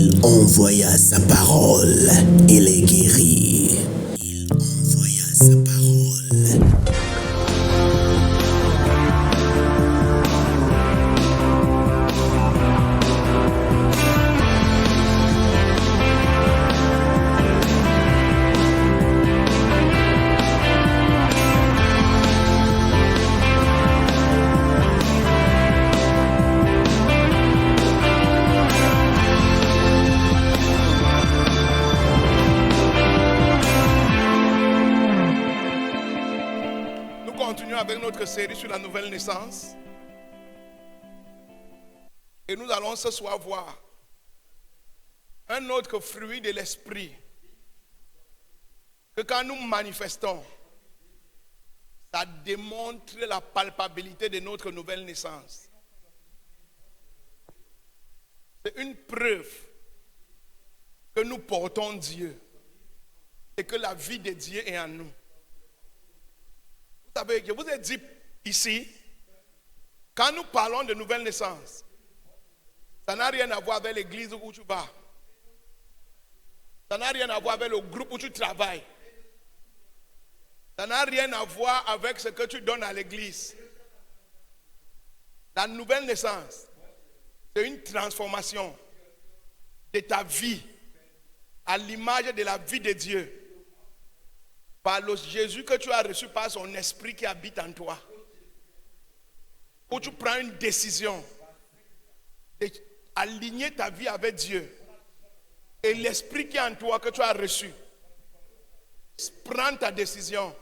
Il envoya sa parole et les guérit. Il envoya sa parole. Avec notre série sur la nouvelle naissance. Et nous allons ce soir voir un autre fruit de l'esprit que quand nous manifestons, ça démontre la palpabilité de notre nouvelle naissance. C'est une preuve que nous portons Dieu et que la vie de Dieu est en nous. Vous savez, je vous ai dit ici, quand nous parlons de nouvelle naissance, ça n'a rien à voir avec l'église où tu vas. Ça n'a rien à voir avec le groupe où tu travailles. Ça n'a rien à voir avec ce que tu donnes à l'église. La nouvelle naissance, c'est une transformation de ta vie à l'image de la vie de Dieu. Par le Jésus que tu as reçu par son esprit qui habite en toi. Où tu prends une décision d'aligner ta vie avec Dieu. Et l'esprit qui est en toi que tu as reçu prend ta décision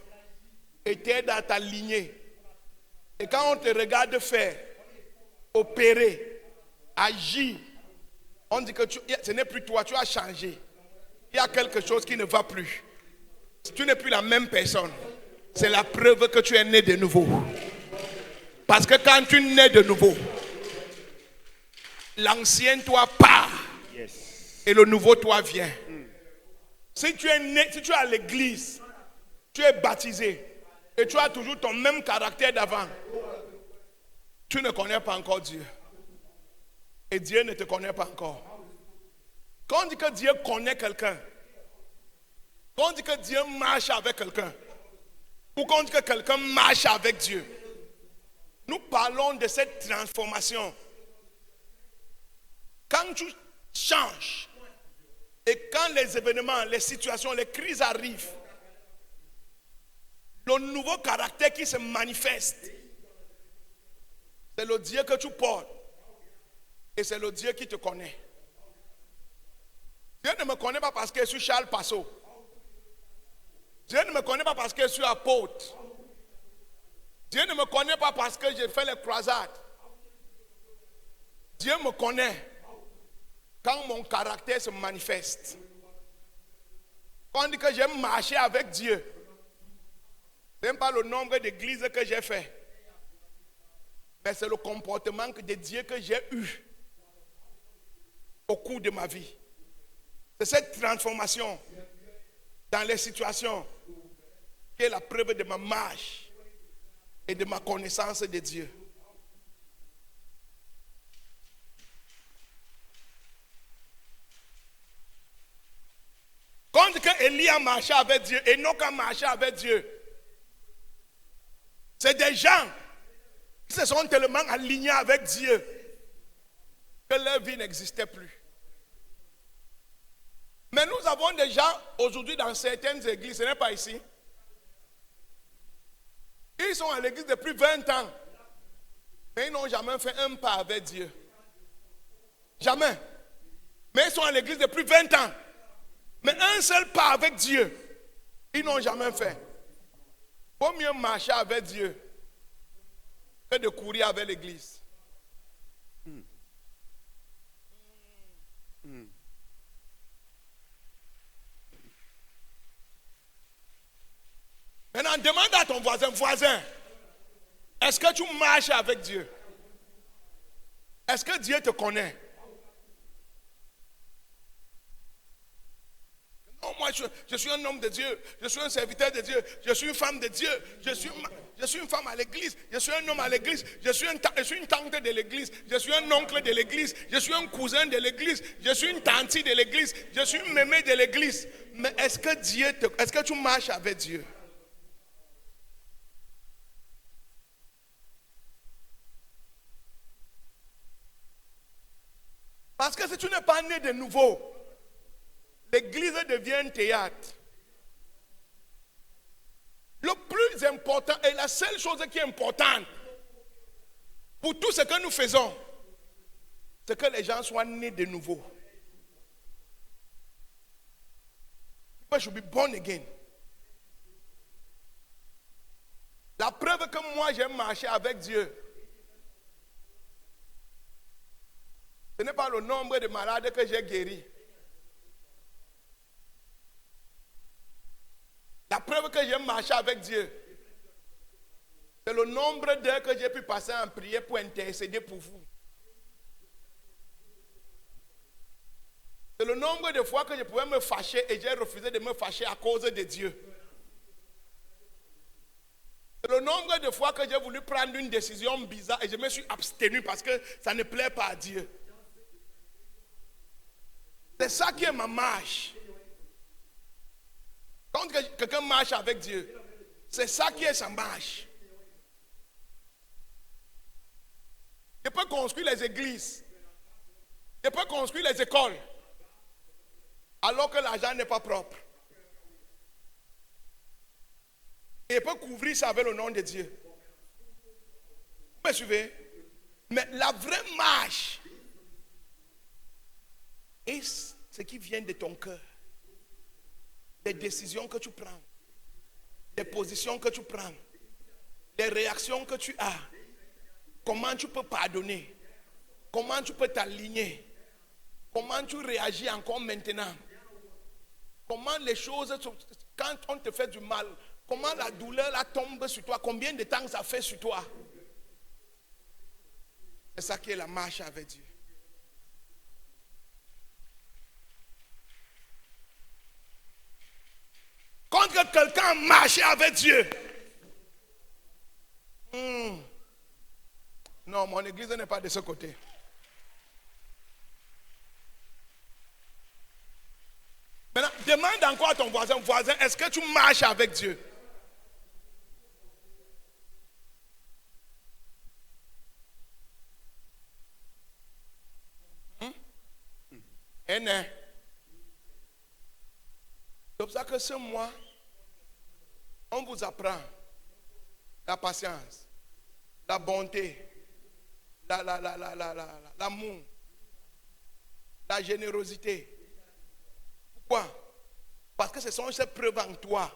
et t'aide à t'aligner. Et quand on te regarde faire, opérer, agir, on dit que ce n'est plus toi, tu as changé. Il y a quelque chose qui ne va plus. Tu n'es plus la même personne. C'est la preuve que tu es né de nouveau. Parce que quand tu nais de nouveau, l'ancien toi part. Et le nouveau toi vient. Si tu es né, si tu es à l'église, tu es baptisé et tu as toujours ton même caractère d'avant, tu ne connais pas encore Dieu. Et Dieu ne te connaît pas encore. Quand on dit que Dieu connaît quelqu'un, quand on dit que Dieu marche avec quelqu'un, ou quand on dit que quelqu'un marche avec Dieu, nous parlons de cette transformation. Quand tu changes, et quand les événements, les situations, les crises arrivent, le nouveau caractère qui se manifeste, c'est le Dieu que tu portes, et c'est le Dieu qui te connaît. Dieu ne me connaît pas parce que je suis Charles Passot. Dieu ne me connaît pas parce que je suis apôtre. Dieu ne me connaît pas parce que j'ai fait les croisades. Dieu me connaît quand mon caractère se manifeste. Quand on dit que j'ai marché avec Dieu, ce n'est pas le nombre d'églises que j'ai fait, mais c'est le comportement de Dieu que j'ai eu au cours de ma vie. C'est cette transformation dans les situations qui est la preuve de ma marche et de ma connaissance de Dieu. Quand on dit que Élie a marché avec Dieu, Enoch a marché avec Dieu, c'est des gens qui se sont tellement alignés avec Dieu que leur vie n'existait plus. Mais nous avons des gens aujourd'hui dans certaines églises, ce n'est pas ici. Ils sont à l'église depuis 20 ans, mais ils n'ont jamais fait un pas avec Dieu. Jamais. Mais ils sont à l'église depuis 20 ans, mais un seul pas avec Dieu, ils n'ont jamais fait. Il vaut mieux marcher avec Dieu que de courir avec l'église. Maintenant, demande à ton voisin, est-ce que tu marches avec Dieu? Est-ce que Dieu te connaît? Non, moi je suis un homme de Dieu, je suis un serviteur de Dieu, je suis une femme de Dieu, je suis une femme à l'église, je suis un homme à l'église, je suis une tante de l'église, je suis un oncle de l'église, je suis un cousin de l'église, je suis une tante de l'église, je suis une mémé de l'église. Mais est-ce que tu marches avec Dieu? Parce que si tu n'es pas né de nouveau, l'église devient un théâtre. Le plus important et la seule chose qui est importante pour tout ce que nous faisons, c'est que les gens soient nés de nouveau. People should be born again. La preuve que moi j'ai marché avec Dieu, ce n'est pas le nombre de malades que j'ai guéris. La preuve que j'ai marché avec Dieu, c'est le nombre d'heures que j'ai pu passer en prière pour intercéder pour vous. C'est le nombre de fois que je pouvais me fâcher et j'ai refusé de me fâcher à cause de Dieu. C'est le nombre de fois que j'ai voulu prendre une décision bizarre et je me suis abstenu parce que ça ne plaît pas à Dieu. C'est ça qui est ma marche. Quand quelqu'un marche avec Dieu, c'est ça qui est sa marche. Je peux construire les églises, je peux construire les écoles, alors que l'argent n'est pas propre. Et je peux couvrir ça avec le nom de Dieu. Vous me suivez? Mais la vraie marche est ce qui vient de ton cœur. Les décisions que tu prends, les positions que tu prends, les réactions que tu as, comment tu peux pardonner, comment tu peux t'aligner, comment tu réagis encore maintenant, comment les choses, quand on te fait du mal, comment la douleur la tombe sur toi, combien de temps ça fait sur toi. C'est ça qui est la marche avec Dieu. Quand quelqu'un marche avec Dieu, non, mon église n'est pas de ce côté. Maintenant, demande encore à ton voisin, est-ce que tu marches avec Dieu? C'est pour ça que ce mois, on vous apprend la patience, la bonté, l'amour, la générosité. Pourquoi? Parce que ce sont ces preuves en toi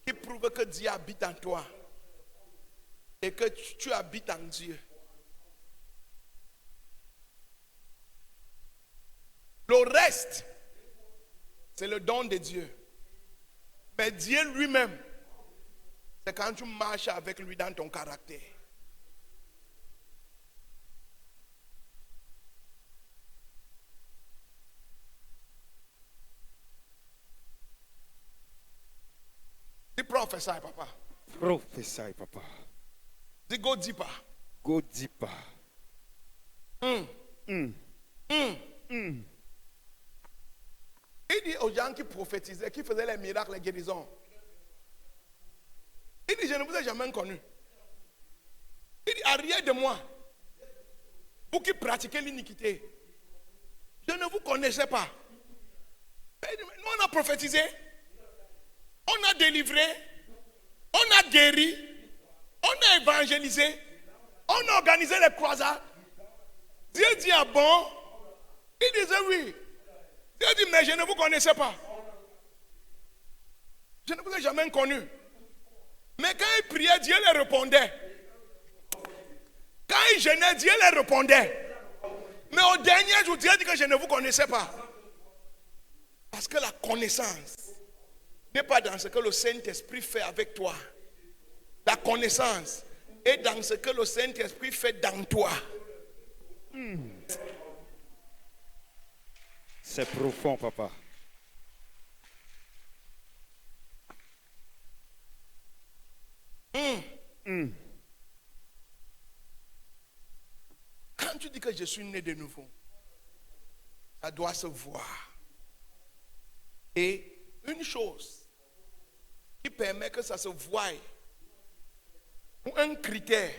qui prouvent que Dieu habite en toi et que tu habites en Dieu. Le reste, c'est le don de Dieu. Mais Dieu lui-même, c'est quand tu marches avec lui dans ton caractère. Dis prophesy, papa. Prophesy, papa. Dis go deeper. Go deeper. Il dit aux gens qui prophétisaient, qui faisaient les miracles, les guérisons. Il dit, je ne vous ai jamais connu. Il dit, arrière de moi, vous qui pratiquez l'iniquité, je ne vous connaissais pas. Nous, on a prophétisé, on a délivré, on a guéri, on a évangélisé, on a organisé les croisades. Dieu dit, ah bon? Il disait oui. Dieu dit, mais je ne vous connaissais pas. Je ne vous ai jamais connu. Mais quand il priait, Dieu les répondait. Quand il jeûnait, Dieu les répondait. Mais au dernier jour, Dieu dit que je ne vous connaissais pas. Parce que la connaissance n'est pas dans ce que le Saint-Esprit fait avec toi. La connaissance est dans ce que le Saint-Esprit fait dans toi. C'est profond, papa. je suis né de nouveau. Ça doit se voir. Et une chose qui permet que ça se voie, ou un critère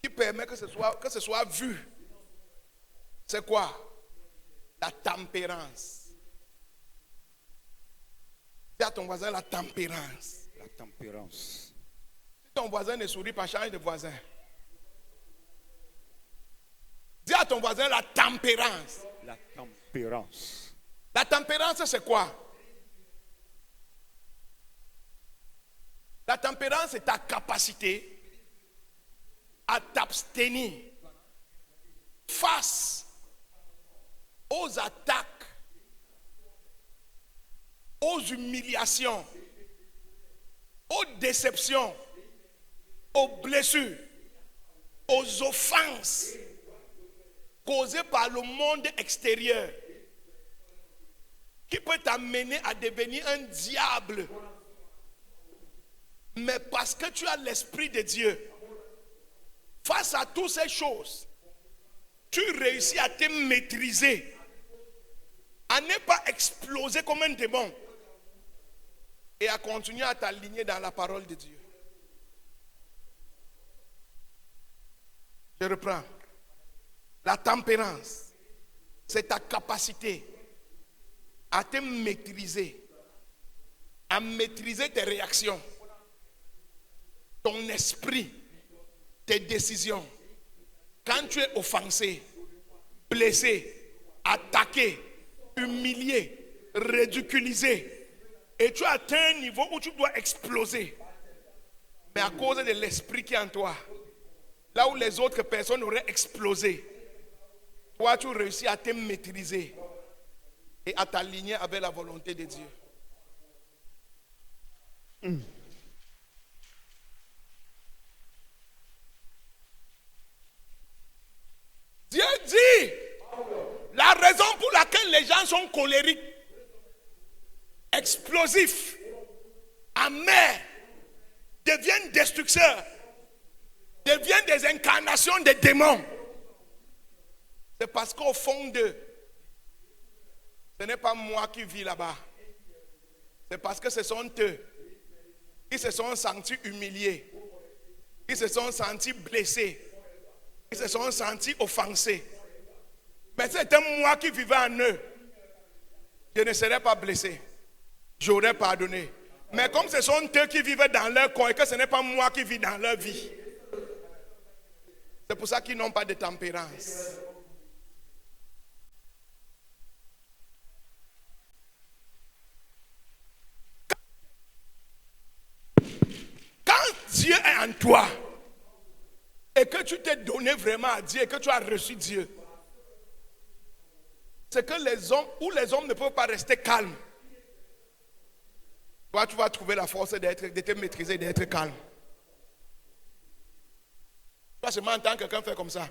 qui permet que ce soit vu, c'est quoi? La tempérance. Dis à ton voisin la tempérance. La tempérance. Si ton voisin ne sourit pas, change de voisin. Dis à ton voisin la tempérance. La tempérance. La tempérance, c'est quoi? La tempérance, c'est ta capacité à t'abstenir face aux attaques, aux humiliations, aux déceptions, aux blessures, aux offenses causées par le monde extérieur, qui peut t'amener à devenir un diable. Mais parce que tu as l'Esprit de Dieu, face à toutes ces choses, tu réussis à te maîtriser, à ne pas exploser comme un démon et à continuer à t'aligner dans la parole de Dieu. Je reprends. La tempérance, c'est ta capacité à te maîtriser, à maîtriser tes réactions, ton esprit, tes décisions. Quand tu es offensé, blessé, attaqué, humilié, ridiculisé, et tu atteins un niveau où tu dois exploser, mais à cause de l'esprit qui est en toi, là où les autres personnes auraient explosé, toi tu réussis à te maîtriser et à t'aligner avec la volonté de Dieu. Dieu dit, la raison pour laquelle les gens sont colériques, explosifs, amers, deviennent destructeurs, deviennent des incarnations des démons, c'est parce qu'au fond d'eux, ce n'est pas moi qui vis là-bas. C'est parce que ce sont eux qui se sont sentis humiliés, qui se sont sentis blessés, qui se sont sentis offensés. Mais c'était moi qui vivais en eux, je ne serais pas blessé. J'aurais pardonné. Mais comme ce sont eux qui vivent dans leur corps et que ce n'est pas moi qui vis dans leur vie, c'est pour ça qu'ils n'ont pas de tempérance. Quand Dieu est en toi et que tu t'es donné vraiment à Dieu et que tu as reçu Dieu, c'est que les hommes ne peuvent pas rester calmes. Toi, tu vas trouver la force de te maîtriser, d'être calme. Toi, seulement entends quelqu'un faire comme ça.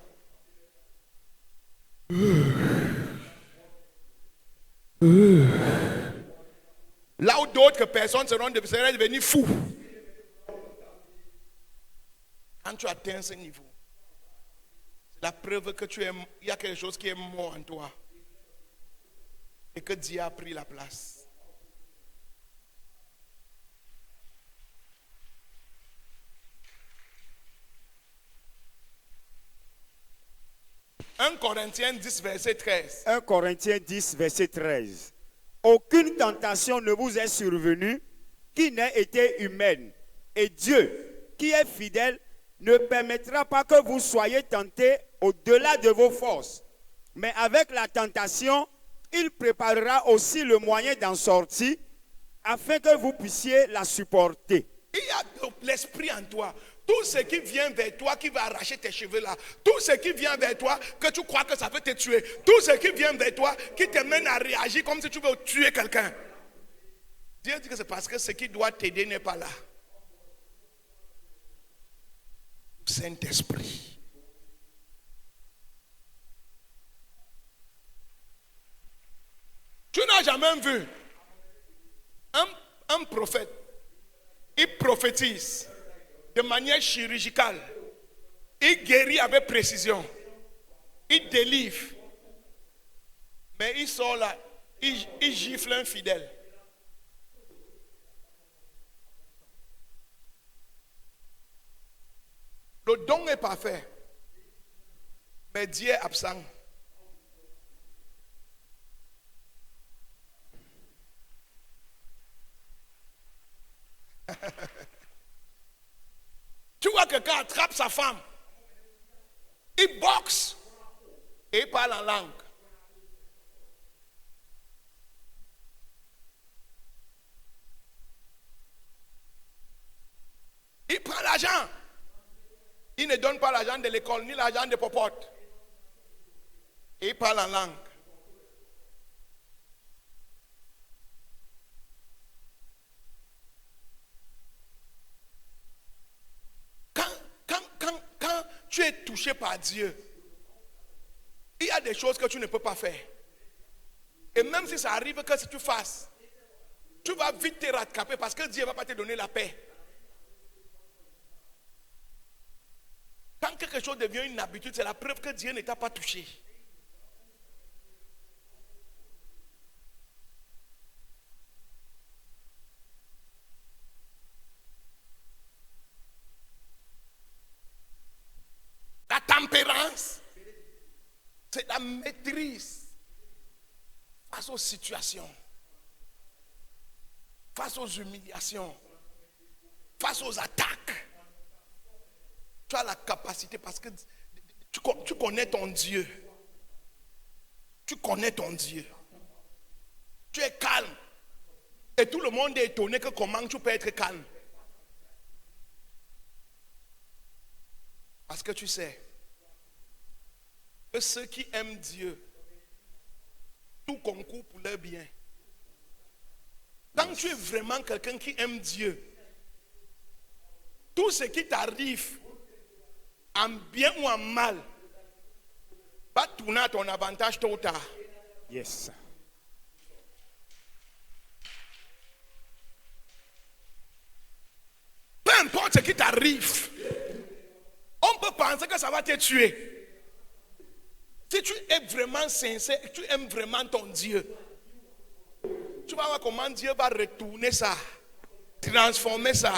Là où d'autres personnes seraient devenues fous. Quand tu atteins ce niveau, c'est la preuve que il y a quelque chose qui est mort en toi. Et que Dieu a pris la place. 1 Corinthiens 10, verset 13. 1 Corinthiens 10, verset 13. Aucune tentation ne vous est survenue qui n'ait été humaine. Et Dieu, qui est fidèle, ne permettra pas que vous soyez tentés au-delà de vos forces. Mais avec la tentation, il préparera aussi le moyen d'en sortir afin que vous puissiez la supporter. Il y a l'esprit en toi. Tout ce qui vient vers toi, qui va arracher tes cheveux là, tout ce qui vient vers toi, que tu crois que ça peut te tuer, tout ce qui vient vers toi, qui te mène à réagir comme si tu veux tuer quelqu'un. Dieu dit que c'est parce que ce qui doit t'aider n'est pas là. Saint-Esprit. Tu n'as jamais vu un prophète, il prophétise de manière chirurgicale, il guérit avec précision. il délivre. Mais il sort là, il gifle un fidèle. Le don est parfait, mais Dieu est absent. Tu vois que quelqu'un attrape sa femme, il boxe et il parle en langue. Il prend l'argent. Il ne donne pas l'argent de l'école ni l'argent de popote. Et il parle en langue. Quand tu es touché par Dieu, il y a des choses que tu ne peux pas faire. Et même si ça arrive que si tu fasses, tu vas vite te rattraper parce que Dieu ne va pas te donner la paix. Quand quelque chose devient une habitude, c'est la preuve que Dieu ne t'a pas touché. La tempérance, c'est la maîtrise face aux situations, face aux humiliations, face aux attaques. Tu as la capacité parce que tu connais ton Dieu. Tu connais ton Dieu. Tu es calme. Et tout le monde est étonné que comment tu peux être calme. Parce que tu sais que ceux qui aiment Dieu, tout concourt pour leur bien. Quand tu es vraiment quelqu'un qui aime Dieu, tout ce qui t'arrive, en bien ou en mal, va tourner à ton avantage tôt ou tard. Yes. Peu importe ce qui t'arrive, on peut penser que ça va te tuer. Si tu es vraiment sincère, tu aimes vraiment ton Dieu, tu vas voir comment Dieu va retourner ça, transformer ça.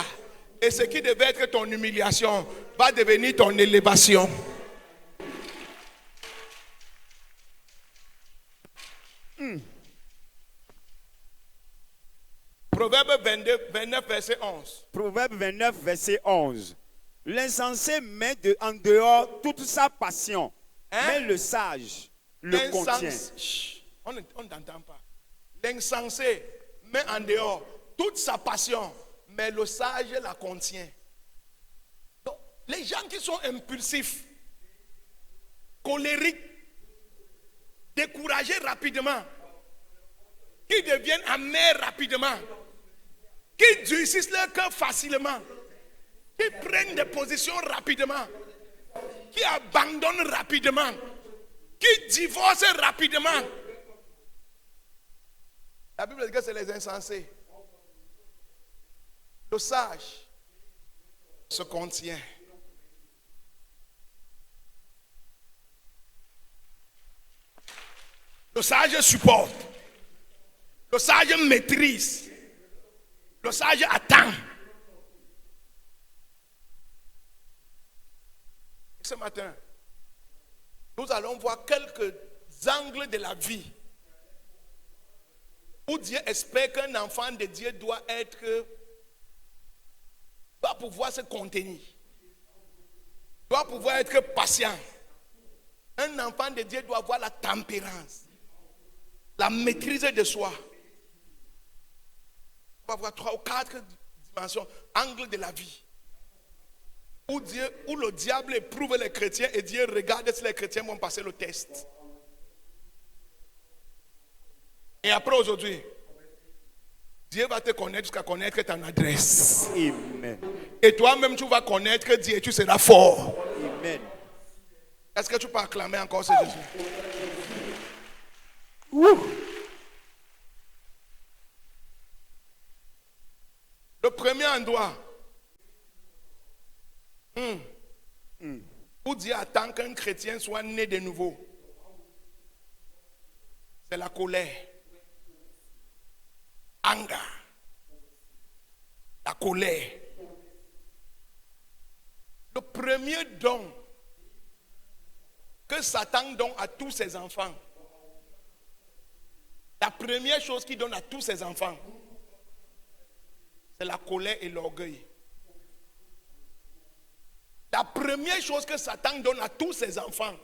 Et ce qui devait être ton humiliation va devenir ton élévation. Proverbe 29, verset 11. Proverbe 29, verset 11. L'insensé met en dehors toute sa passion, mais le sage le contient. On n'entend pas. L'insensé met en dehors toute sa passion, mais le sage la contient. Donc, les gens qui sont impulsifs, colériques, découragés rapidement, qui deviennent amers rapidement, qui durcissent leur cœur facilement, qui prennent des positions rapidement, qui abandonnent rapidement, qui divorcent rapidement. La Bible dit que c'est les insensés. Le sage se contient. Le sage supporte. Le sage maîtrise. Le sage attend. Ce matin, nous allons voir quelques angles de la vie où Dieu espère qu'un enfant de Dieu doit pouvoir se contenir, doit pouvoir être patient. Un enfant de Dieu doit avoir la tempérance, la maîtrise de soi. On va voir 3 ou 4 dimensions, angles de la vie, où le diable éprouve les chrétiens et Dieu regarde si les chrétiens vont passer le test. Et après aujourd'hui, Dieu va te connaître jusqu'à connaître ton adresse. Amen. Et toi-même, tu vas connaître Dieu et tu seras fort. Amen. Est-ce que tu peux acclamer encore ce Jésus? Le premier endroit où Dieu attend qu'un chrétien soit né de nouveau, c'est la colère. Anger. La colère. Le premier don que Satan donne à tous ses enfants, la première chose qu'il donne à tous ses enfants, c'est la colère et l'orgueil. La première chose que Satan donne à tous ses enfants,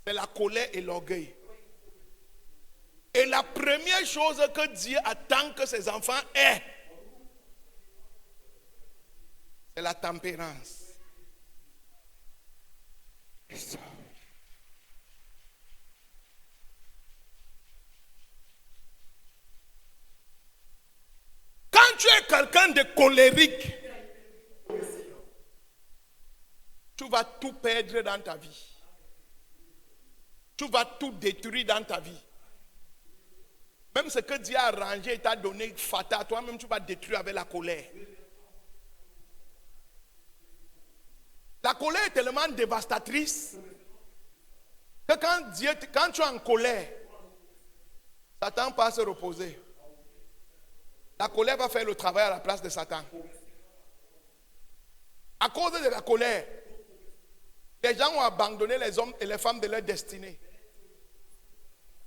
c'est la colère et l'orgueil. Et la première chose que Dieu attend que ses enfants aient, c'est la tempérance. Quand tu es quelqu'un de colérique, tu vas tout perdre dans ta vie. Tu vas tout détruire dans ta vie. Même ce que Dieu a arrangé et t'a donné fatal, toi-même tu vas détruire avec la colère. La colère est tellement dévastatrice que quand tu es en colère, Satan passe se reposer. La colère va faire le travail à la place de Satan. À cause de la colère, les gens ont abandonné les hommes et les femmes de leur destinée.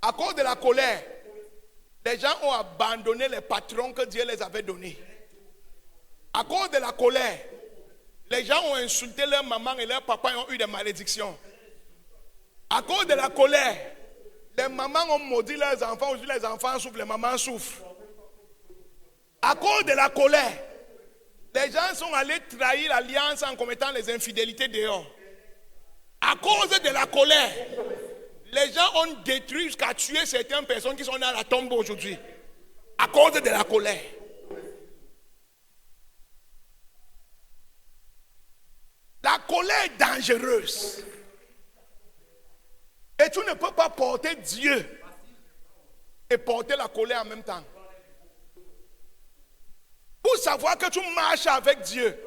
À cause de la colère, les gens ont abandonné les patrons que Dieu les avait donnés. À cause de la colère, les gens ont insulté leur maman et leur papa et ont eu des malédictions. À cause de la colère, les mamans ont maudit leurs enfants. Aujourd'hui, les enfants souffrent, les mamans souffrent. À cause de la colère, les gens sont allés trahir l'alliance en commettant les infidélités dehors. À cause de la colère, les gens ont détruit jusqu'à tuer certaines personnes qui sont dans la tombe aujourd'hui. À cause de la colère. La colère est dangereuse. Et tu ne peux pas porter Dieu et porter la colère en même temps. Pour savoir que tu marches avec Dieu,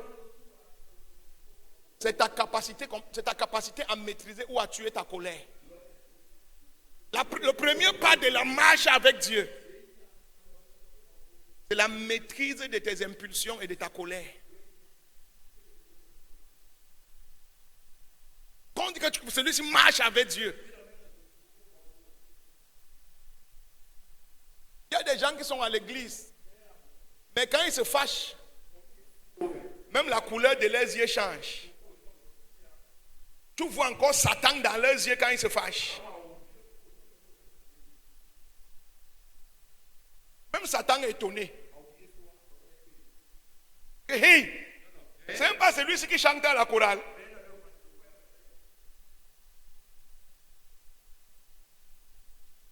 c'est ta capacité à maîtriser ou à tuer ta colère. Le premier pas de la marche avec Dieu, c'est la maîtrise de tes impulsions et de ta colère. Quand on dit que celui-ci marche avec Dieu, il y a des gens qui sont à l'église, mais quand ils se fâchent, même la couleur de leurs yeux change. Tu vois encore Satan dans leurs yeux quand ils se fâchent. Même Satan est étonné. Hey, c'est même pas celui-ci qui chante à la chorale.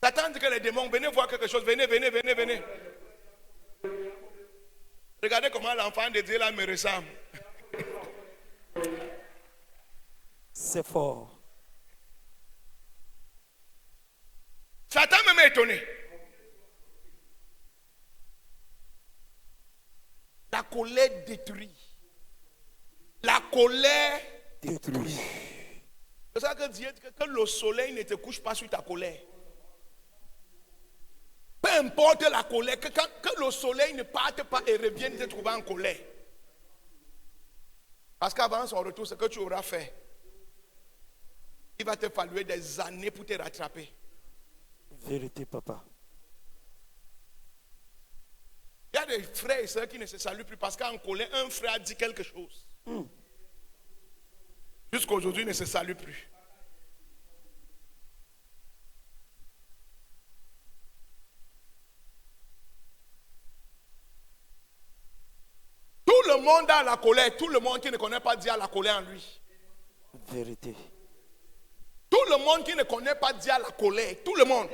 Satan dit que les démons, venez voir quelque chose, venez. Regardez comment l'enfant de Dieu là me ressemble. C'est fort. Satan même est étonné. La colère détruit. La colère détruit. C'est ça que Dieu dit que le soleil ne te couche pas sur ta colère. Peu importe la colère, que le soleil ne parte pas et revienne te trouver en colère. Parce qu'avant son retour, ce que tu auras fait, il va te falloir des années pour te rattraper. Vérité, papa. Il y a des frères et sœurs qui ne se saluent plus parce qu'en colère, un frère dit quelque chose. Jusqu'à aujourd'hui, il ne se salue plus. Tout le monde a la colère. Tout le monde qui ne connaît pas Dieu a la colère en lui. Vérité. Tout le monde qui ne connaît pas Dieu a la colère. Tout le monde.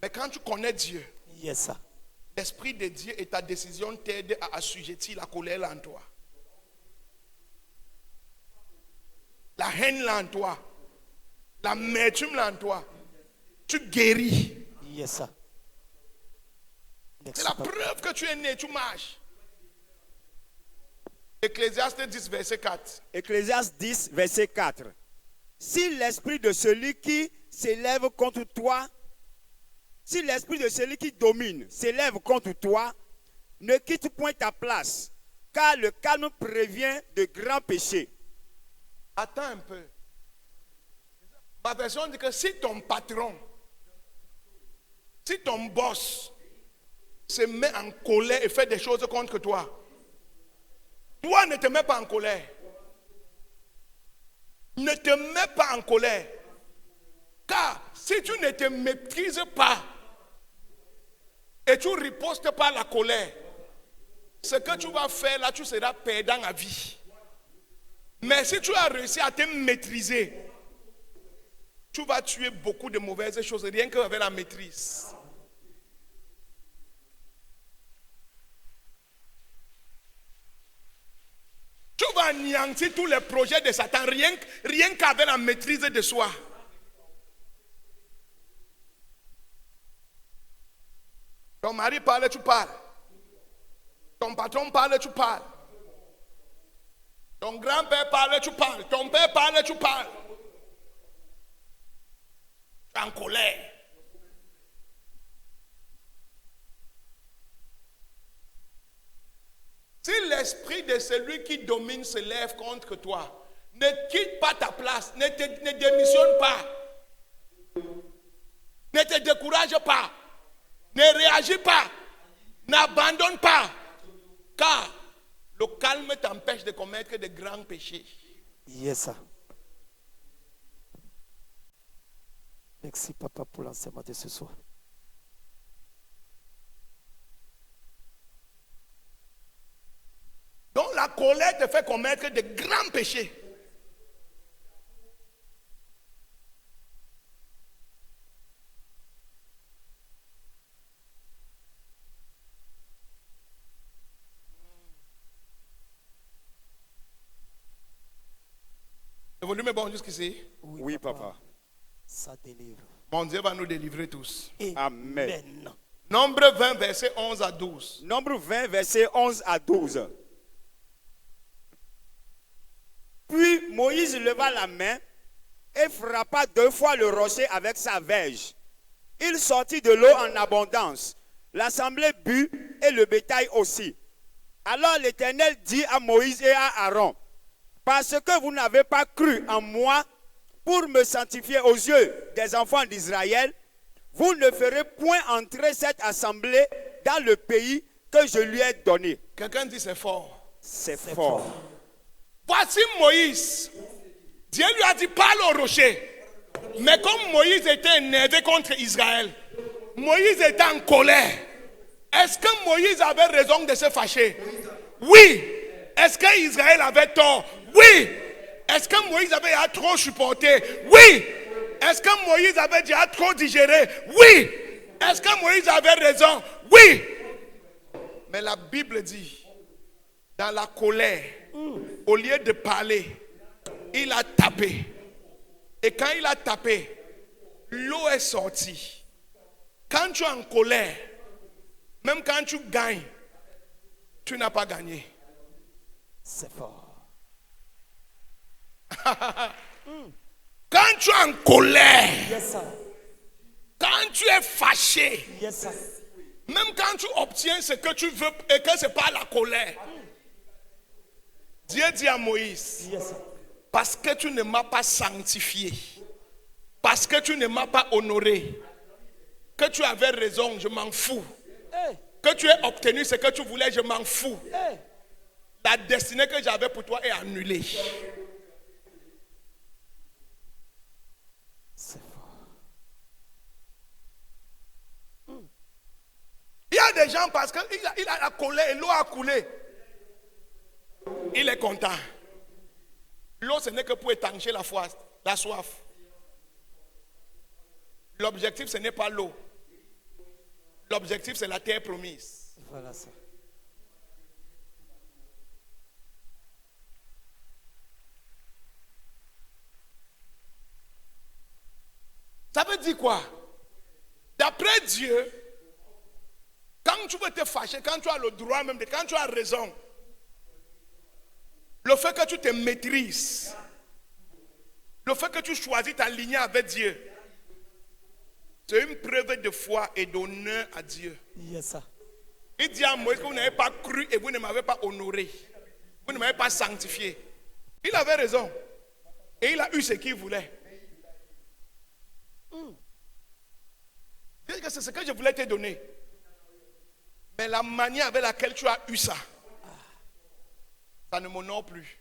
Mais quand tu connais Dieu, Yes, sir. l'Esprit de Dieu et ta décision t'aident à assujettir la colère là en toi. La haine là en toi. L'amertume là en toi. Tu guéris. Yes, sir. C'est la preuve que tu es né, tu marches. Ecclésiaste 10, verset 4. Ecclésiaste 10, verset 4. Si l'esprit de celui qui s'élève contre toi, si l'esprit de celui qui domine s'élève contre toi, ne quitte point ta place, car le calme prévient de grands péchés. Attends un peu. Ma version dit que si ton patron, si ton boss se met en colère et fait des choses contre toi, toi ne te mets pas en colère. Ne te mets pas en colère. Car si tu ne te maîtrises pas et tu ne ripostes pas la colère, ce que tu vas faire là, tu seras perdant à vie. Mais si tu as réussi à te maîtriser, tu vas tuer beaucoup de mauvaises choses rien qu'avec la maîtrise. Tu vas anéantir tous les projets de Satan rien qu'avec la maîtrise de soi. Ton mari parle, tu parles. Ton patron parle, tu parles. Ton grand-père parle, tu parles. Ton père parle, tu parles. Tu es en colère. Si l'esprit de celui qui domine se lève contre toi, ne quitte pas ta place, ne démissionne pas, ne te décourage pas, ne réagis pas, n'abandonne pas, car le calme t'empêche de commettre de grands péchés. Yes, sir. Merci, papa, pour l'enseignement de ce soir. Donc la colère te fait commettre de grands péchés. Le volume est bon jusqu'ici. Oui, papa. Ça délivre. Mon Dieu va nous délivrer tous. Amen. Nombre 20, verset 11 à 12. Nombre 20, versets 11 à 12. Puis Moïse leva la main et frappa 2 fois le rocher avec sa verge. Il sortit de l'eau en abondance. L'assemblée but et le bétail aussi. Alors l'Éternel dit à Moïse et à Aaron, parce que vous n'avez pas cru en moi pour me sanctifier aux yeux des enfants d'Israël, vous ne ferez point entrer cette assemblée dans le pays que je lui ai donné. Quelqu'un dit c'est fort. C'est fort. Voici Moïse. Dieu lui a dit parle au rocher. Mais comme Moïse était énervé contre Israël, Moïse était en colère. Est-ce que Moïse avait raison de se fâcher? Oui. Est-ce que Israël avait tort? Oui. Est-ce que Moïse avait trop supporté? Oui. Est-ce que Moïse avait déjà trop digéré? Oui. Est-ce que Moïse avait raison? Oui. Mais la Bible dit, dans la colère, au lieu de parler, il a tapé. Et quand il a tapé, l'eau est sortie. Quand tu es en colère, même quand tu gagnes, tu n'as pas gagné. C'est fort. Quand tu es en colère, Yes, sir. quand tu es fâché, Yes, sir. même quand tu obtiens ce que tu veux et que ce n'est pas la colère, Dieu dit à Moïse, Yes, sir. parce que tu ne m'as pas sanctifié, parce que tu ne m'as pas honoré, que tu avais raison, je m'en fous. Hey, Que tu aies obtenu ce que tu voulais, je m'en fous. hey. La destinée que j'avais pour toi est annulée. C'est fort. Il y a des gens parce qu'il a la colère et l'eau a coulé. Il est content. L'eau, ce n'est que pour étancher la soif. L'objectif, ce n'est pas l'eau. L'objectif, c'est la terre promise. Voilà ça. Ça veut dire quoi? D'après Dieu, quand tu veux te fâcher, quand tu as le droit même, quand tu as raison, le fait que tu te maîtrises, le fait que tu choisis t'aligner avec Dieu, C'est une preuve de foi et d'honneur à Dieu. Yes, sir. Il dit à Moïse que vous n'avez pas cru et vous ne m'avez pas honoré. Vous ne m'avez pas sanctifié. Il avait raison. Et il a eu ce qu'il voulait. C'est ce que je voulais te donner. Mais la manière avec laquelle tu as eu ça, ça ne m'honore plus.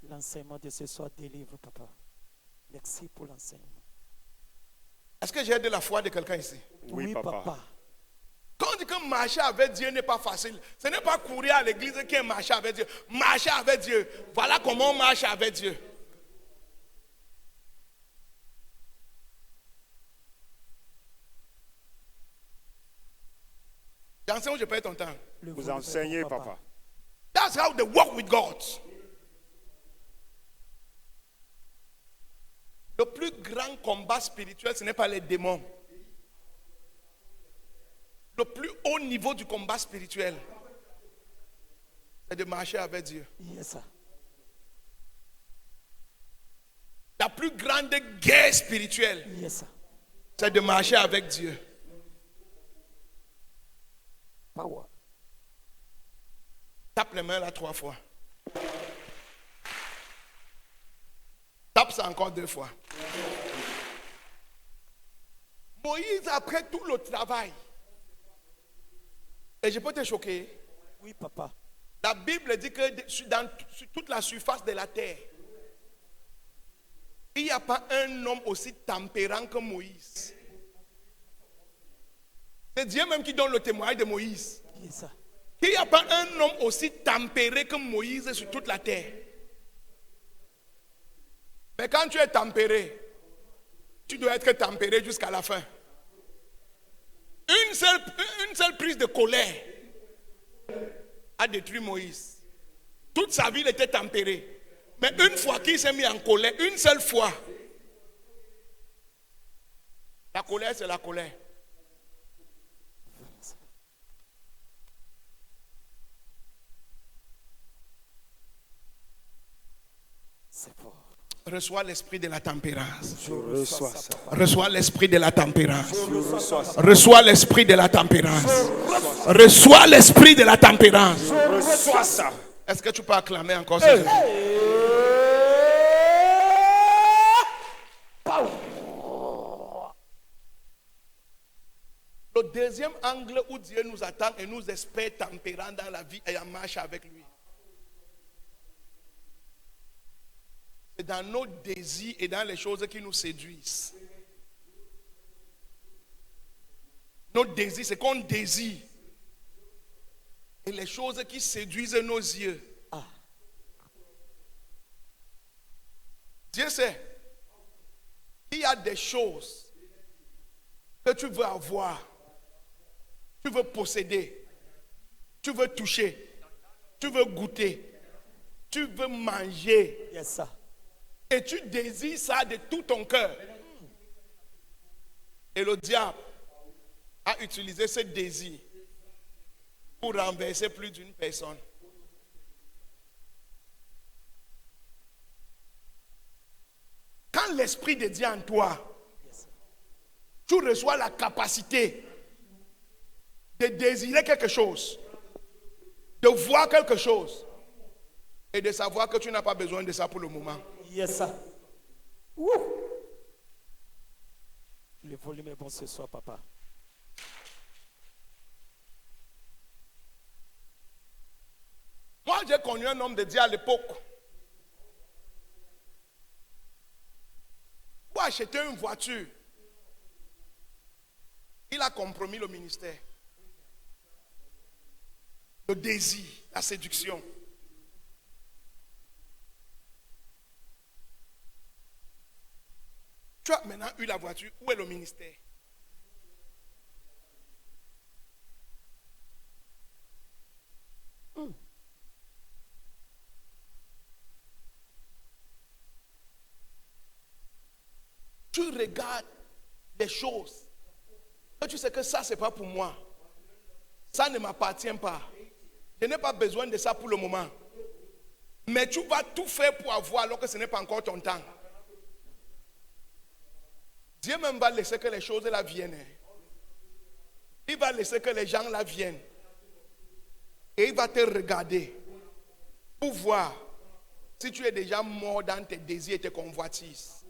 L'enseignement de ce soir délivre, papa. Merci pour l'enseignement. Est-ce que j'ai de la foi de quelqu'un ici? Oui, papa. Quand on dit que marcher avec Dieu n'est pas facile, ce n'est pas courir à l'église qui est marcher avec Dieu. Marcher avec Dieu. Voilà comment on marche avec Dieu. J'enseigne où je perds ton temps. Vous enseignez, papa. That's how they walk with God. Le plus grand combat spirituel, ce n'est pas les démons. Le plus haut niveau du combat spirituel, c'est de marcher avec Dieu. Yes, sir. La plus grande guerre spirituelle, Yes, sir. c'est de marcher avec Dieu. Power. Tape les mains là 3 fois. Tape ça encore 2 fois. Moïse, après tout le travail, et je peux te choquer, Oui, papa. la Bible dit que sur toute la surface de la terre, il n'y a pas un homme aussi tempérant que Moïse. C'est Dieu même qui donne le témoignage de Moïse. Yes, sir. Il n'y a pas un homme aussi tempéré que Moïse sur toute la terre. Mais quand tu es tempéré, tu dois être tempéré jusqu'à la fin. Une seule prise de colère a détruit Moïse. Toute sa vie, il était tempéré. Mais une fois qu'il s'est mis en colère, une seule fois, la colère, c'est la colère. C'est fort. Reçois l'esprit de la tempérance. Je reçois ça. Reçois l'esprit de la tempérance. Je reçois ça. Reçois l'esprit de la tempérance. Reçois l'esprit de la tempérance. Je reçois ça. Est-ce que tu peux acclamer encore ce jour? Le deuxième angle où Dieu nous attend et nous espère tempérant dans la vie et en marche avec lui, c'est dans nos désirs et dans les choses qui nous séduisent. Nos désirs, c'est qu'on désire. Et les choses qui séduisent nos yeux. Dieu sait. Il y a des choses que tu veux avoir. Tu veux posséder. Tu veux toucher. Tu veux goûter. Tu veux manger. Yes, sir. Et tu désires ça de tout ton cœur. Et le diable a utilisé ce désir pour renverser plus d'une personne. Quand l'esprit de Dieu en toi, tu reçois la capacité de désirer quelque chose, de voir quelque chose et de savoir que tu n'as pas besoin de ça pour le moment. Yes, sir. Woo. Le volume est bon ce soir, papa. Moi, j'ai connu un homme de Dieu à l'époque. Pour acheter une voiture, il a compromis le ministère. Le désir, la séduction. Tu as maintenant eu la voiture, où est le ministère? Tu regardes les choses. Et tu sais que ça, c'est pas pour moi. Ça ne m'appartient pas. Je n'ai pas besoin de ça pour le moment. Mais tu vas tout faire pour avoir alors que ce n'est pas encore ton temps. Dieu même va laisser que les choses là viennent. Il va laisser que les gens là viennent. Et il va te regarder pour voir si tu es déjà mort dans tes désirs et tes convoitises.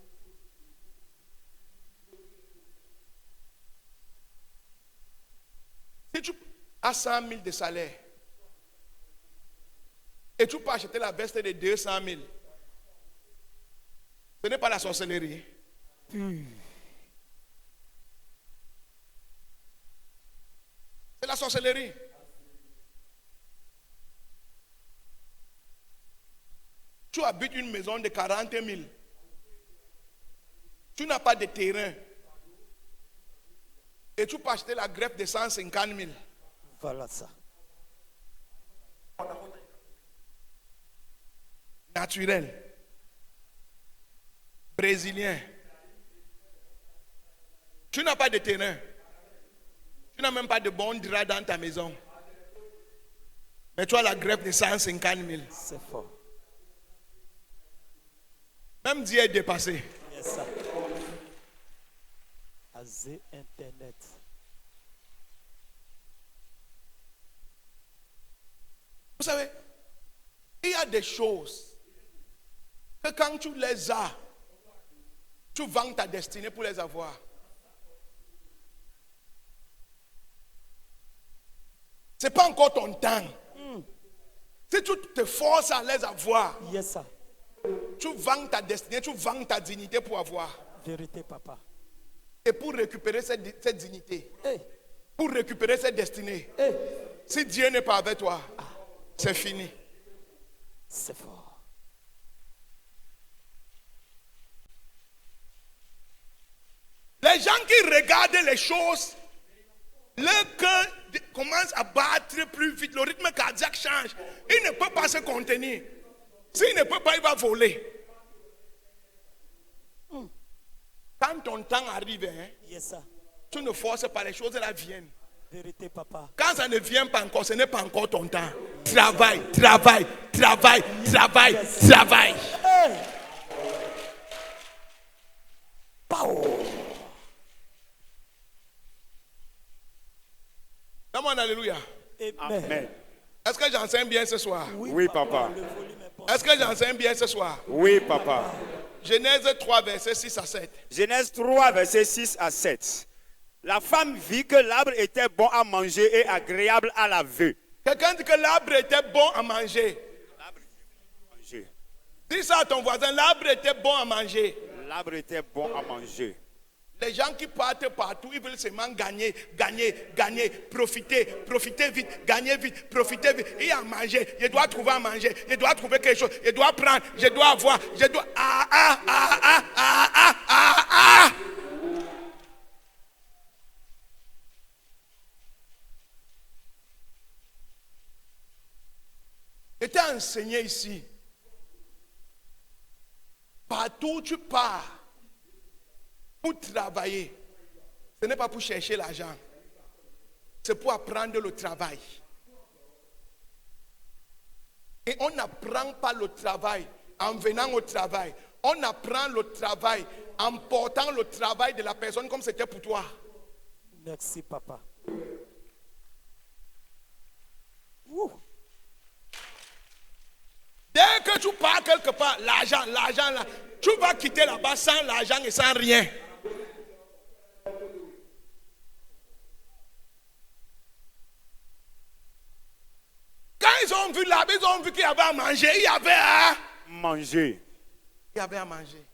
Si tu as 100 000 de salaire et tu peux acheter la veste de 200 000, ce n'est pas la sorcellerie. C'est la sorcellerie. Tu habites une maison de 40 000. Tu n'as pas de terrain. Et tu peux acheter la greffe de 150 000. Voilà ça. Naturel. Brésilien. Tu n'as pas de terrain. Tu n'as même pas de bon drap dans ta maison. Mais tu as la greffe de 150 000. C'est fort. Même Dieu est dépassé. Yes, ça. Azé Internet. Vous savez, il y a des choses que quand tu les as, tu vends ta destinée pour les avoir. Ce n'est pas encore ton temps. Si tu te forces à les avoir, Yes, ça. tu vends ta destinée, tu vends ta dignité pour avoir. Vérité, papa. Et pour récupérer cette dignité, Hey, pour récupérer cette destinée, hey. si Dieu n'est pas avec toi, c'est fini. C'est fort. Les gens qui regardent les choses, leur cœur commence à battre plus vite, le rythme cardiaque change. Il ne peut pas se contenir. S'il ne peut pas, il va voler. Quand ton temps arrive, Yes, ça. tu ne forces pas, les choses là viennent. Vérité, papa. Quand ça ne vient pas encore, ce n'est pas encore ton temps. Travaille, travaille, travaille, travaille, travaille. Hey! Pow! Come on, alléluia. Amen. Amen. Est-ce que j'enseigne bien ce soir? Oui, papa. Le volume est bon. Est-ce que j'enseigne bien ce soir? Oui, papa. Genèse 3, versets 6 à 7. Genèse 3, versets 6 à 7. La femme vit que l'arbre était bon à manger et agréable à la vue. Quelqu'un dit que l'arbre était bon à manger. Manger. Dis ça à ton voisin, l'arbre était bon à manger. L'arbre était bon à manger. Les gens qui partent partout, ils veulent seulement gagner, gagner, gagner, profiter, profiter vite, gagner vite, profiter vite. Et à manger, je dois trouver à manger, je dois trouver quelque chose, je dois prendre, je dois avoir, je dois... Je t'ai enseigné ici. Partout où tu pars pour travailler, ce n'est pas pour chercher l'argent. C'est pour apprendre le travail. Et on n'apprend pas le travail en venant au travail. On apprend le travail en portant le travail de la personne comme c'était pour toi. Merci, papa. Ouh. Dès que tu pars quelque part, l'argent, là, tu vas quitter là-bas sans l'argent et sans rien. Quand ils ont vu là-bas, ils ont vu qu'il y avait à manger. Il y avait à Manger. Il y avait à manger.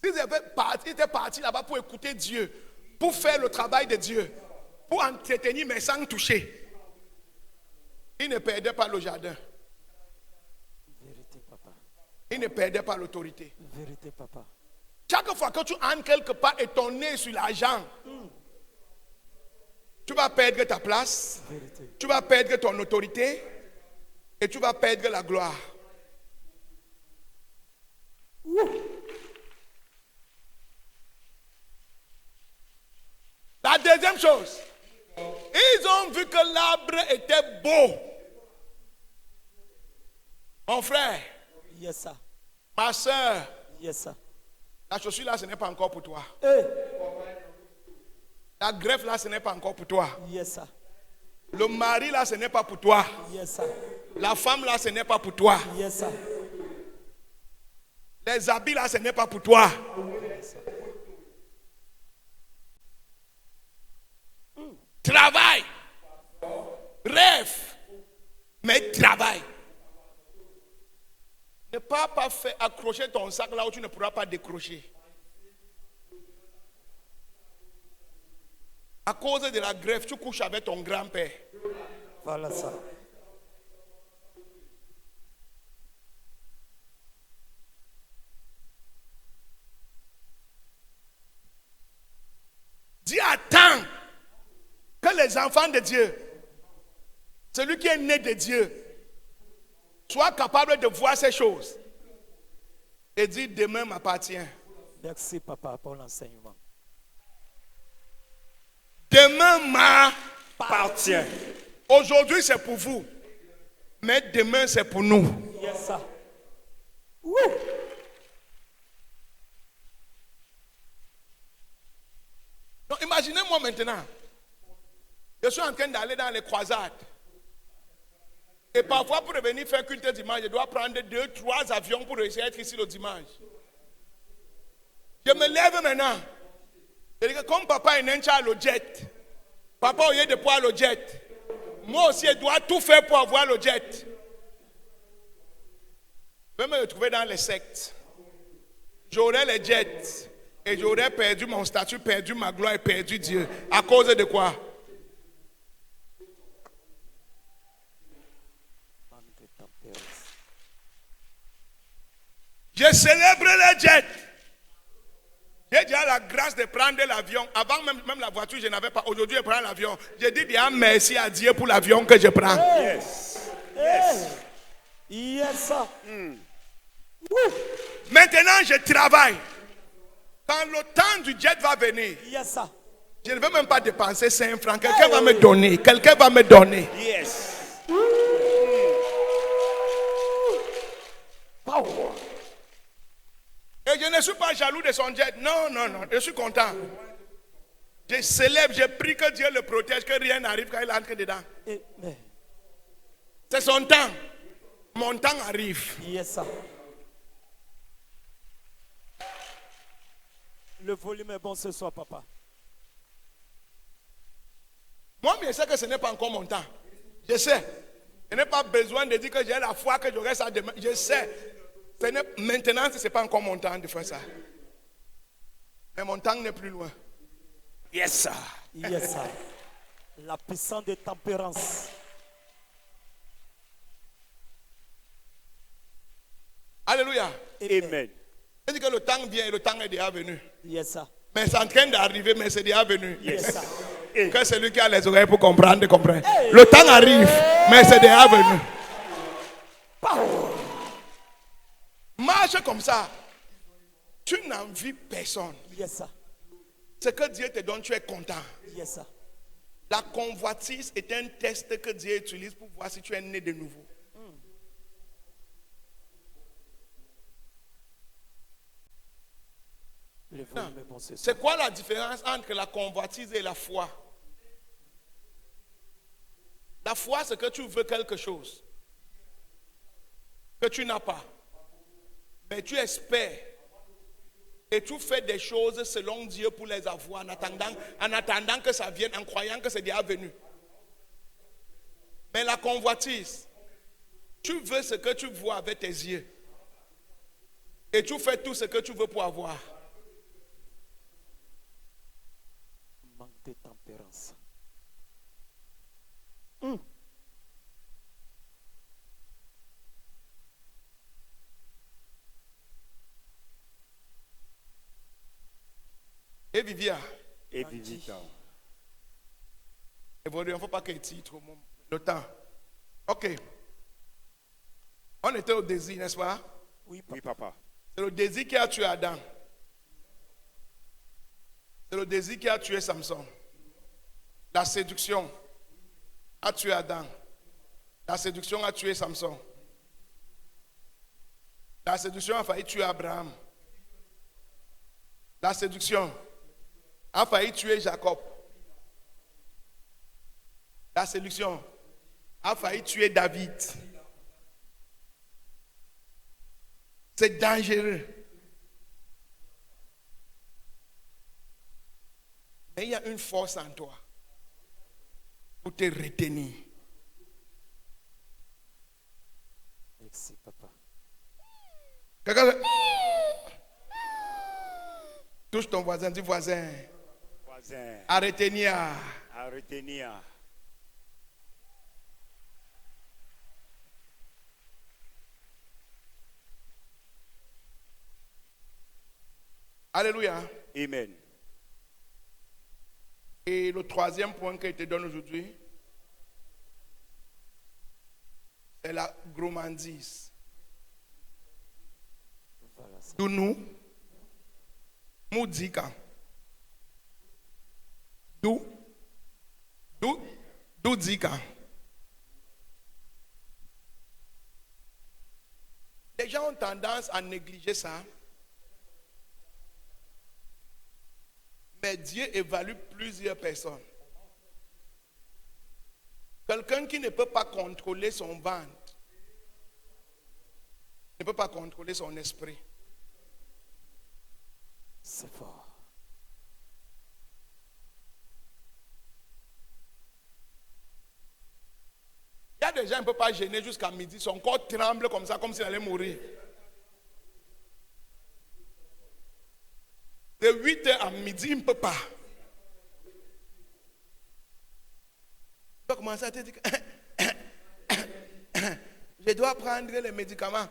Ils étaient partis là-bas pour écouter Dieu, pour faire le travail de Dieu, pour entretenir mais sans toucher. Ils ne perdaient pas le jardin. Vérité, papa. Ils ne perdaient pas l'autorité. Vérité, papa. Chaque fois que tu entres quelque part et ton nez sur l'argent, tu vas perdre ta place, Vérité. tu vas perdre ton autorité et tu vas perdre la gloire. chose. Ils ont vu que l'arbre était beau. Mon frère, Yes, sir. ma soeur, Yes, sir. la chaussure là, ce n'est pas encore pour toi. Hey. La greffe là, ce n'est pas encore pour toi. Yes, sir. Le mari là, ce n'est pas pour toi. Yes, sir. La femme là, ce n'est pas pour toi. Yes, sir. Les habits là, ce n'est pas pour toi. Travail. Rêve. Mais travail. Ne pas faire accrocher ton sac là où tu ne pourras pas décrocher. À cause de la greffe, tu couches avec ton grand-père. Voilà ça. Dis attends que les enfants de Dieu, celui qui est né de Dieu, soit capable de voir ces choses et dire demain m'appartient. Merci, papa, pour l'enseignement. Demain Appartient. Aujourd'hui c'est pour vous, mais demain c'est pour nous. Yes, sir. Woo. Donc imaginez-moi maintenant, je suis en train d'aller dans les croisades. Et parfois pour venir faire culte dimanche, je dois prendre 2, 3 avions pour essayer d'être ici le dimanche. Je me lève maintenant. Je dis que comme papa est un le jet, papa au lieu de pouvoir le jet, moi aussi je dois tout faire pour avoir le jet. Je vais me retrouver dans les sectes. J'aurai les jets et j'aurai perdu mon statut, perdu ma gloire et perdu Dieu. À cause de quoi? Manque de tempérance. Je célèbre les jets. J'ai déjà la grâce de prendre l'avion. Avant même la voiture, je n'avais pas. Aujourd'hui, je prends l'avion. Je dis déjà merci à Dieu pour l'avion que je prends. Yes. Hey. Yes, sir. Maintenant, je travaille. Quand le temps du jet va venir, Yes, sir. je ne veux même pas dépenser 5 francs. Quelqu'un va me donner. Quelqu'un va me donner. Yes. Power. Et je ne suis pas jaloux de son jet. Non, non, non. Je suis content. Je célèbre, je prie que Dieu le protège, que rien n'arrive quand il entre dedans. Amen. C'est son temps. Mon temps arrive. Yes, sir. Le volume est bon ce soir, papa. Moi, je sais que ce n'est pas encore mon temps. Je sais. Je n'ai pas besoin de dire que j'ai la foi, que j'aurai ça demain. Je sais. Maintenant, ce n'est pas encore mon temps de faire ça. Mais mon temps n'est plus loin. Yes, sir. Yes, sir. La puissance de tempérance. Alléluia. Amen. Je dis que le temps vient et le temps est déjà venu. Yes, sir. Mais c'est en train d'arriver, mais c'est déjà venu. Yes, sir. Que celui qui a les oreilles pour comprendre, comprenne. Le temps arrive, mais c'est déjà venu. Marche comme ça. Tu n'envies personne. Yes, sir. Ce que Dieu te donne, tu es content. Yes, sir. La convoitise est un test que Dieu utilise pour voir si tu es né de nouveau. Le volume est bon ce soir. C'est quoi la différence entre la convoitise et la foi? La foi, c'est que tu veux quelque chose que tu n'as pas. Mais tu espères. Et tu fais des choses selon Dieu pour les avoir en attendant que ça vienne, en croyant que c'est déjà venu. Mais la convoitise, tu veux ce que tu vois avec tes yeux. Et tu fais tout ce que tu veux pour avoir. Manque de tempérance. Et Vivia, Et Vivita. il ne faut pas qu'il titre le temps. Ok. On était au désir, n'est-ce pas? Oui, Oui, papa. papa. C'est le désir qui a tué Adam. C'est le désir qui a tué Samson. La séduction a tué Adam. La séduction a tué Samson. La séduction a failli tuer Abraham. La séduction a failli tuer Jacob. La séduction a failli tuer David. C'est dangereux. Mais il y a une force en toi pour te retenir. Merci, papa. Quelqu'un touche ton voisin, dis voisin. Voisin, À retenir. à retenir. Alléluia. Amen. Et le troisième point que je te donne aujourd'hui, c'est la gourmandise. Voilà ça. D'où nous, Moudika. D'où Dika. Les gens ont tendance à négliger ça. Mais Dieu évalue plusieurs personnes. Quelqu'un qui ne peut pas contrôler son ventre ne peut pas contrôler son esprit. C'est fort. Il y a des gens qui ne peuvent pas gêner jusqu'à midi. Son corps tremble comme ça, comme s'il allait mourir. De 8h à midi, il ne peut pas. Il va commencer à te dire que je dois prendre les médicaments.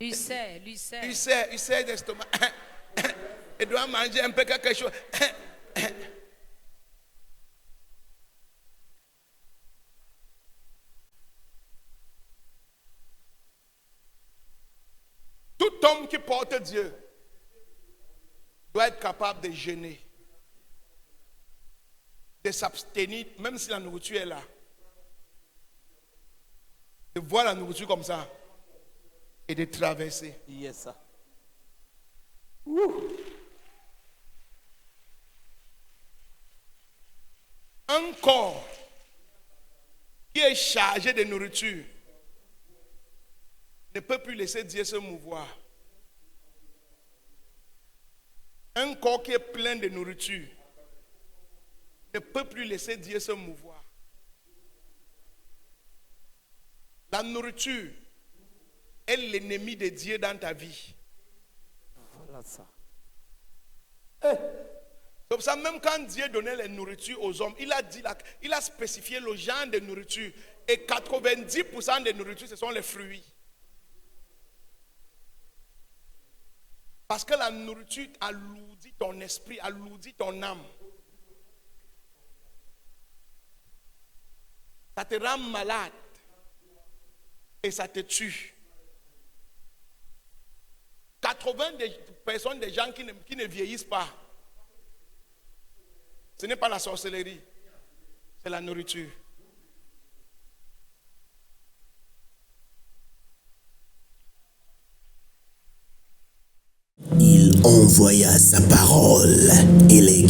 Ulcère Ulcère d'estomac. Il doit manger un peu quelque chose. Tout homme qui porte Dieu doit être capable de jeûner, de s'abstenir, même si la nourriture est là. De voir la nourriture comme ça et de traverser. Yes, ça. Un corps qui est chargé de nourriture ne peut plus laisser Dieu se mouvoir. Un corps qui est plein de nourriture ne peut plus laisser Dieu se mouvoir. La nourriture est l'ennemi de Dieu dans ta vie. Voilà ça. C'est pour ça, même quand Dieu donnait les nourritures aux hommes, il a spécifié le genre de nourriture. Et 90% des nourritures, ce sont les fruits. Parce que la nourriture alourdit ton esprit, alourdit ton âme. Ça te rend malade. Et ça te tue. 80% des gens qui ne vieillissent pas, ce n'est pas la sorcellerie, c'est la nourriture. Il envoya sa parole et les